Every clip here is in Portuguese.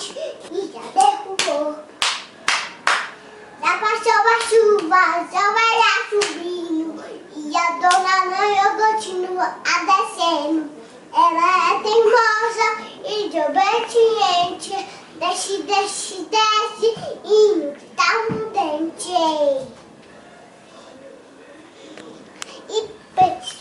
forte e já derrubou. Já passou a chuva, já vai lá subindo e a dona Nanha continua a descendo. Ela é teimosa e desobediente. Desce, desce, desce e não dá um dente. E peixe.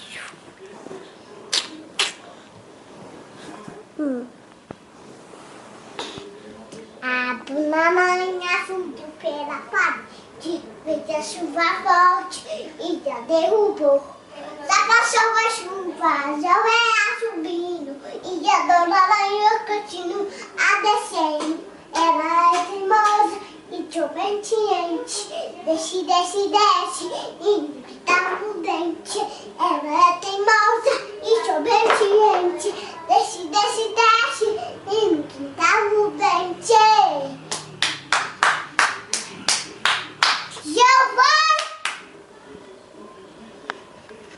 A dona Nanha subiu pela parede, fez a chuva forte e já derrubou. Já passou a chuva, já vai subindo e a dona Nanha continua a descendo. Ela é teimosa e desobediente. Desce, desce, desce e não dá um dente. Ela é teimosa e desobediente. Desce, desce, desce e não dá um dente.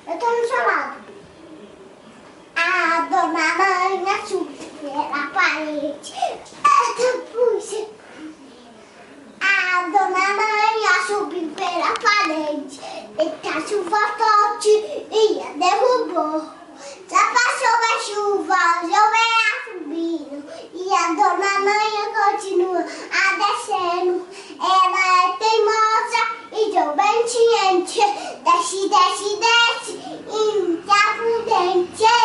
Eu tô no seu lado. A dona Nanha subiu pela parede. Puxa. A dona Nanha subiu pela parede. Eita, a chuva forte e a derrubou. Já passou a chuva, já vem subindo e a dona Nanha continua a descendo. Ela é teimosa e desobediente. Desce, desce, desce e não dá um dente.